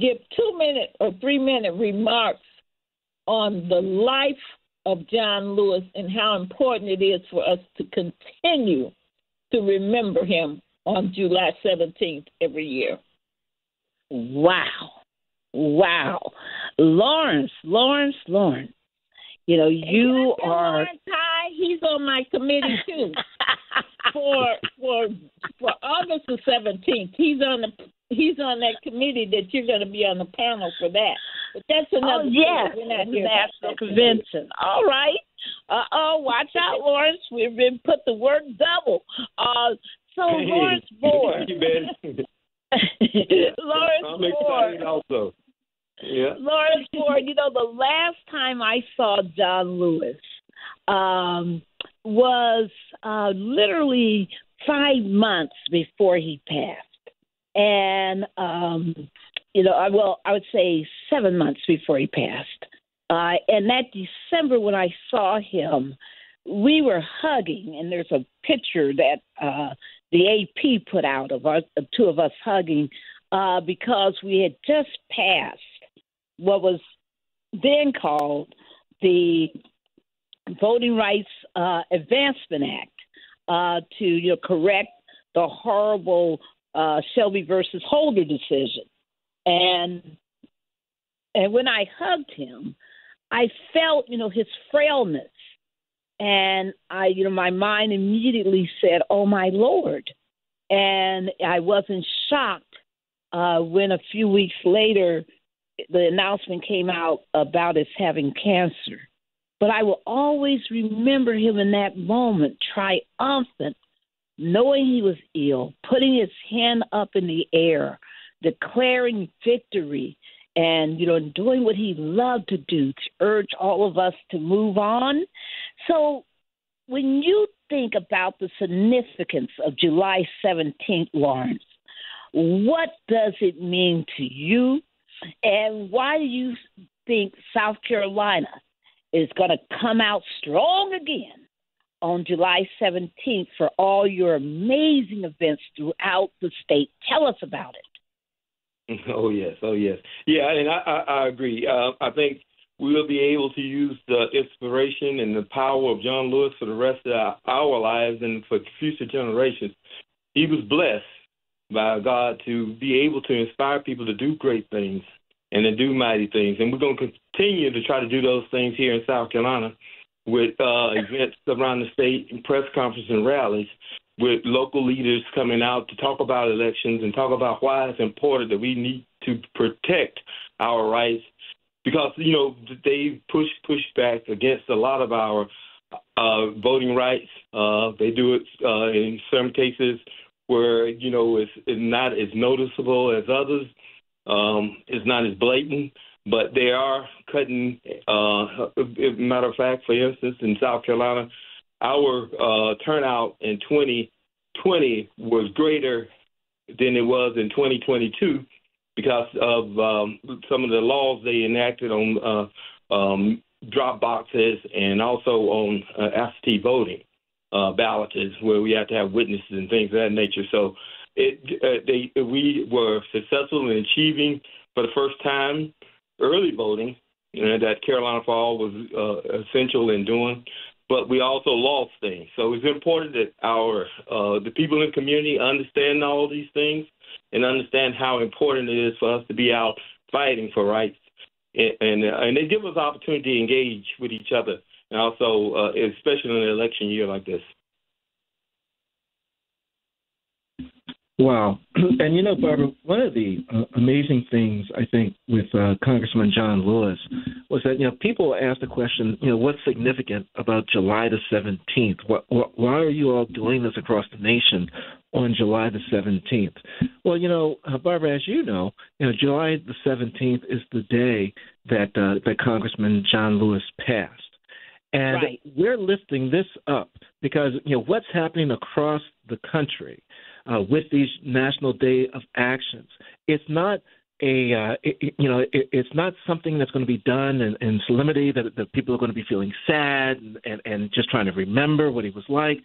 give 2-minute or 3-minute remarks on the life of John Lewis and how important it is for us to continue to remember him on July 17th every year. Wow. Lawrence. You know, you are. Lawrence High, he's on my committee too. for August the 17th, he's on that committee that you're going to be on the panel for that. But that's another. Oh yes, we're not here National Convention. All right. Watch out, Lawrence. We've been put the word double. So Lawrence Board. Lawrence I'm Board. excited also. Yeah. Lawrence Board, you know, the last time I saw John Lewis was literally 5 months before he passed. And, you know, I would say 7 months before he passed. And that December when I saw him, we were hugging, and there's a picture that the AP put out of two of us hugging because we had just passed what was then called the Voting Rights Advancement Act to correct the horrible Shelby versus Holder decision. And when I hugged him, I felt, his frailness. And my mind immediately said, "Oh, my Lord." And I wasn't shocked when a few weeks later the announcement came out about his having cancer. But I will always remember him in that moment, triumphant, knowing he was ill, putting his hand up in the air, declaring victory, and, doing what he loved to do, to urge all of us to move on. So when you think about the significance of July 17th, Lawrence, what does it mean to you? And why do you think South Carolina is going to come out strong again on July 17th for all your amazing events throughout the state? Tell us about it. Oh, yes. Yeah, and I agree. I think we will be able to use the inspiration and the power of John Lewis for the rest of our lives and for future generations. He was blessed by God to be able to inspire people to do great things and to do mighty things. And we're going to continue to try to do those things here in South Carolina with events around the state and press conferences and rallies with local leaders coming out to talk about elections and talk about why it's important that we need to protect our rights because, they push back against a lot of our voting rights. They do it in some cases where, it's not as noticeable as others. It's not as blatant, but they are cutting. Matter of fact, for instance, in South Carolina, our turnout in 2020 was greater than it was in 2022 because of some of the laws they enacted on drop boxes and also on absentee voting ballots where we have to have witnesses and things of that nature. So we were successful in achieving for the first time early voting that Carolina for All was essential in doing. But we also lost things. So it's important that the people in the community understand all these things and understand how important it is for us to be out fighting for rights. And they give us opportunity to engage with each other, and also especially in an election year like this. Wow. And, Barbara, one of the amazing things, I think, with Congressman John Lewis was that, people asked the question, what's significant about July the 17th? Why are you all doing this across the nation on July the 17th? Well, Barbara, as you know, July the 17th is the day that Congressman John Lewis passed. And right. We're lifting this up because, what's happening across the country with these National Day of Actions, it's not it's not something that's going to be done in solemnity that people are going to be feeling sad and just trying to remember what he was like.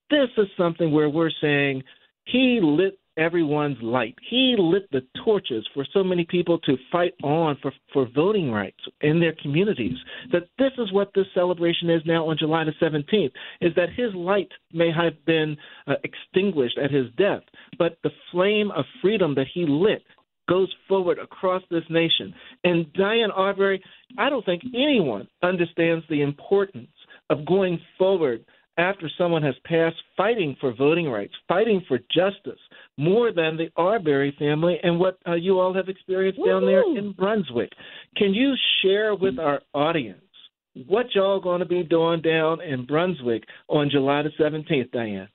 This is something where we're saying he lit everyone's light. He lit the torches for so many people to fight on for voting rights in their communities. That this is what this celebration is now on July the 17th, is that his light may have been extinguished at his death, but the flame of freedom that he lit goes forward across this nation. And Diane Arbery, I don't think anyone understands the importance of going forward after someone has passed, fighting for voting rights, fighting for justice, more than the Arbery family and what you all have experienced down there in Brunswick. Can you share with our audience what y'all going to be doing down in Brunswick on July the 17th, Diane?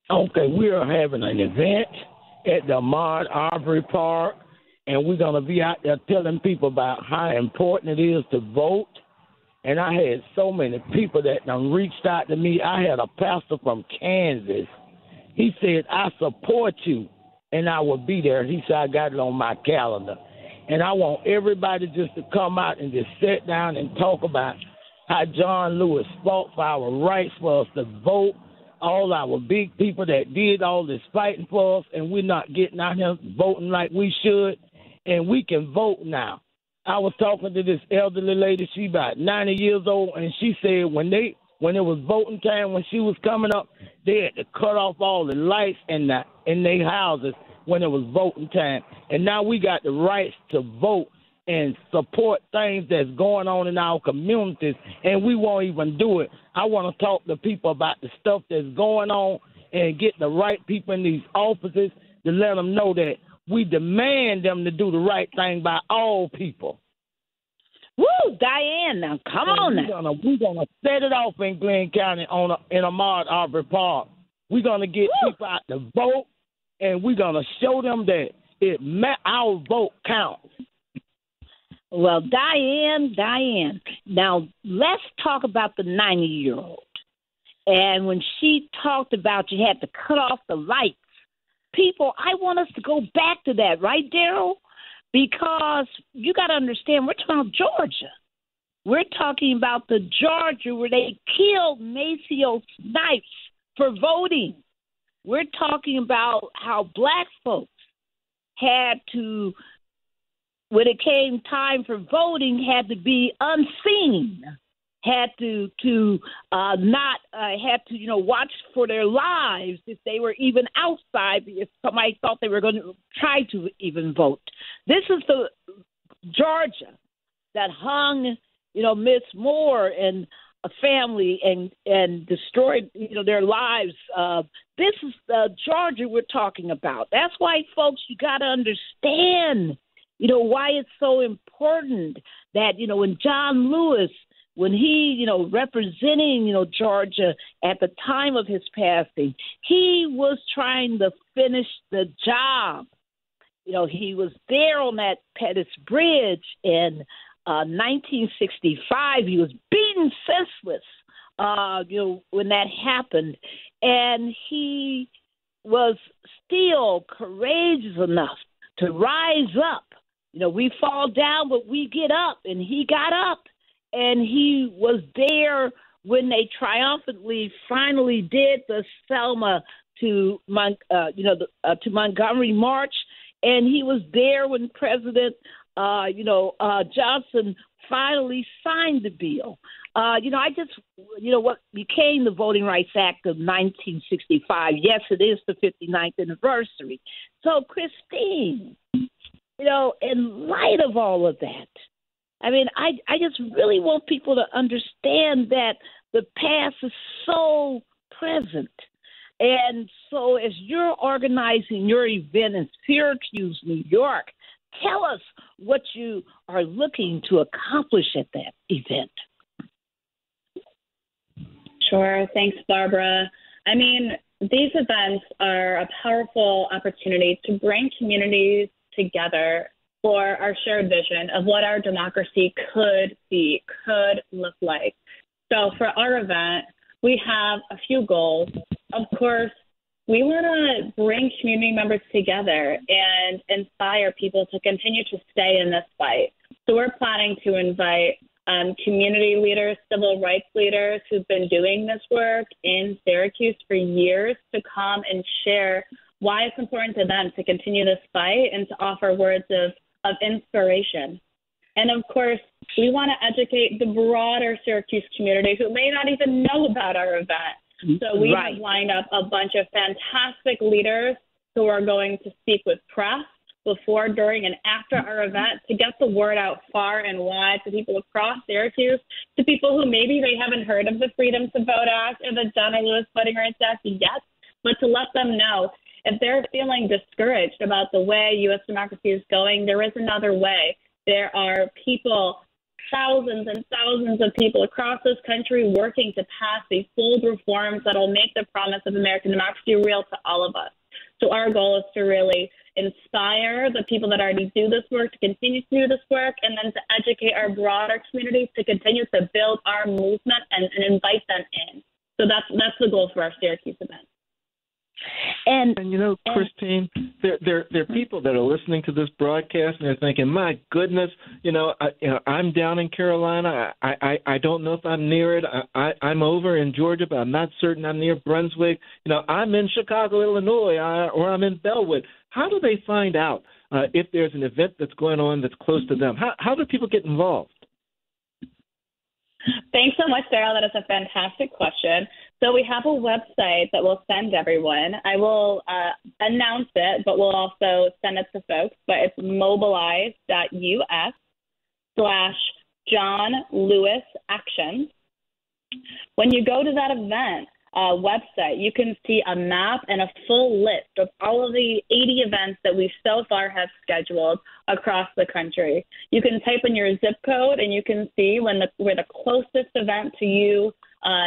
Okay, we are having an event at the Ahmaud Arbery Park, and we're going to be out there telling people about how important it is to vote. And I had so many people that done reached out to me. I had a pastor from Kansas. He said, I support you, and I will be there. He said, I got it on my calendar. And I want everybody just to come out and just sit down and talk about how John Lewis fought for our rights, for us to vote, all our big people that did all this fighting for us, and we're not getting out here voting like we should, and we can vote now. I was talking to this elderly lady, she about 90 years old, and she said when it was voting time, when she was coming up, they had to cut off all the lights in their houses when it was voting time. And now we got the rights to vote and support things that's going on in our communities, and we won't even do it. I want to talk to people about the stuff that's going on and get the right people in these offices to let them know that we demand them to do the right thing by all people. Woo, Diane, now come on now. We're gonna set it off in Glenn County in Ahmaud Arbery Park. We're gonna get people out to vote, and we're gonna show them that our vote counts. Well, Diane, now let's talk about the 90-year-old. And when she talked about you had to cut off the lights, people, I want us to go back to that, right, Daryl? Because you got to understand, we're talking about Georgia. We're talking about the Georgia where they killed Maceo Snipes for voting. We're talking about how black folks had to, when it came time for voting, had to be unseen, had to watch for their lives if they were even outside, if somebody thought they were going to try to even vote. This is the Georgia that hung, Miss Moore and a family and destroyed, their lives. This is the Georgia we're talking about. That's why, folks, you got to understand, why it's so important that, when John Lewis, when he, representing, Georgia at the time of his passing, he was trying to finish the job. He was there on that Pettus Bridge in 1965. He was beaten senseless, when that happened. And he was still courageous enough to rise up. We fall down, but we get up. And he got up. And he was there when they triumphantly finally did the Selma to Montgomery March, and he was there when President Johnson finally signed the bill. What became the Voting Rights Act of 1965. Yes, it is the 59th anniversary. So, Christine, in light of all of that, I mean, I just really want people to understand that the past is so present. And so as you're organizing your event in Syracuse, New York, tell us what you are looking to accomplish at that event. Sure. Thanks, Barbara. I mean, these events are a powerful opportunity to bring communities together for our shared vision of what our democracy could be, could look like. So for our event, we have a few goals. Of course, we want to bring community members together and inspire people to continue to stay in this fight. So we're planning to invite community leaders, civil rights leaders who've been doing this work in Syracuse for years to come and share why it's important to them to continue this fight and to offer words of inspiration. And, of course, we want to educate the broader Syracuse community who may not even know about our event. So we have lined up a bunch of fantastic leaders who are going to speak with press before, during, and after our event to get the word out far and wide to people across Syracuse, to people who maybe they haven't heard of the Freedom to Vote Act or the John R. Lewis Voting Rights Act yet, but to let them know if they're feeling discouraged about the way U.S. democracy is going, there is another way. There are people, thousands and thousands of people across this country working to pass these bold reforms that will make the promise of American democracy real to all of us. So our goal is to really inspire the people that already do this work to continue to do this work, and then to educate our broader community to continue to build our movement and invite them in. So that's the goal for our Syracuse event. And you know, Christine, there are people that are listening to this broadcast and they're thinking, "My goodness, I'm down in Carolina. I don't know if I'm near it. I'm over in Georgia, but I'm not certain I'm near Brunswick. I'm in Chicago, Illinois, or I'm in Bellwood." How do they find out if there's an event that's going on that's close to them? How do people get involved? Thanks so much, Daryl. That is a fantastic question. So we have a website that we'll send everyone. I will announce it, but we'll also send it to folks. But it's mobilize.us/John Lewis Action. When you go to that event website, you can see a map and a full list of all of the 80 events that we so far have scheduled across the country. You can type in your zip code and you can see where the closest event to you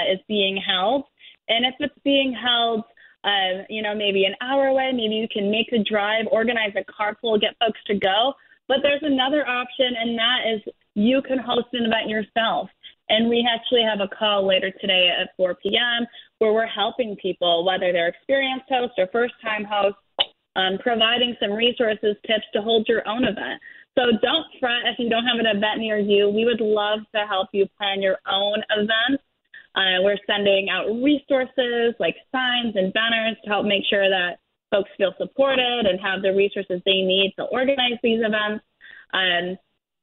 is being held. And if it's being held, maybe an hour away, maybe you can make the drive, organize a carpool, get folks to go. But there's another option, and that is you can host an event yourself. And we actually have a call later today at 4 p.m. where we're helping people, whether they're experienced hosts or first-time hosts, providing some resources, tips to hold your own event. So don't fret if you don't have an event near you. We would love to help you plan your own events. We're sending out resources like signs and banners to help make sure that folks feel supported and have the resources they need to organize these events.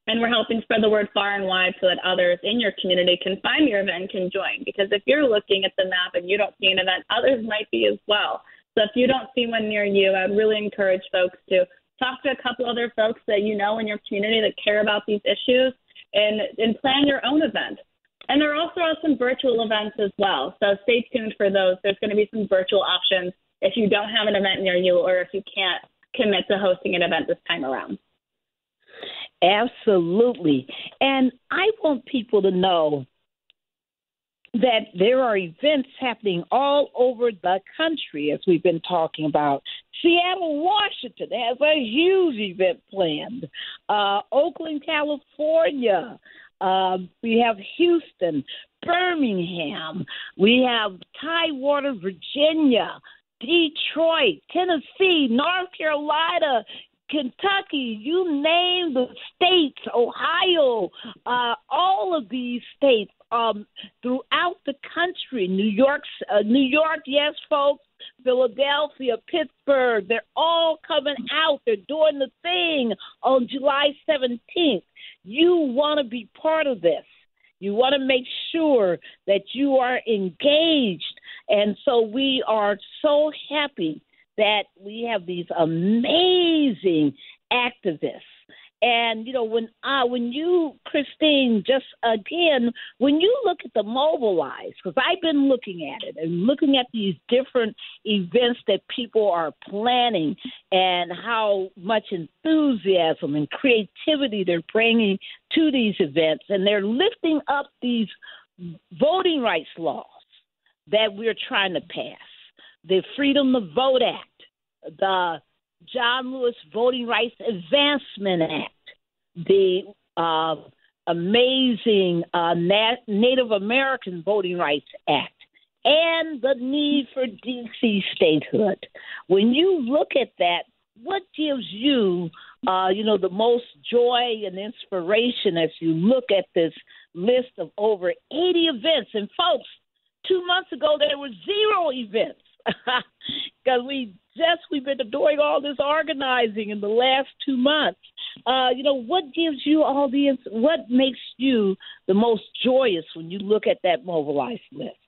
And we're helping spread the word far and wide so that others in your community can find your event and can join. Because if you're looking at the map and you don't see an event, others might be as well. So if you don't see one near you, I would really encourage folks to talk to a couple other folks that you know in your community that care about these issues and plan your own event. And there are also some virtual events as well. So stay tuned for those. There's going to be some virtual options if you don't have an event near you or if you can't commit to hosting an event this time around. Absolutely. And I want people to know that there are events happening all over the country, as we've been talking about. Seattle, Washington has a huge event planned. Oakland, California. We have Houston, Birmingham. We have Tidewater, Virginia, Detroit, Tennessee, North Carolina, Kentucky, you name the states, Ohio, all of these states throughout the country. New York, yes, folks, Philadelphia, Pittsburgh, they're all coming out. They're doing the thing on July 17th. You want to be part of this. You want to make sure that you are engaged. And so we are so happy that we have these amazing activists. And, when you, Christine, just again, when you look at the Mobilize, because I've been looking at it and looking at these different events that people are planning and how much enthusiasm and creativity they're bringing to these events, and they're lifting up these voting rights laws that we're trying to pass. The Freedom to Vote Act, the John Lewis Voting Rights Advancement Act, the amazing Native American Voting Rights Act, and the need for D.C. statehood. When you look at that, what gives you, the most joy and inspiration as you look at this list of over 80 events? And folks, 2 months ago, there were 0 events because we Jess, we've been doing all this organizing in the last 2 months. What gives you what makes you the most joyous when you look at that mobilized list?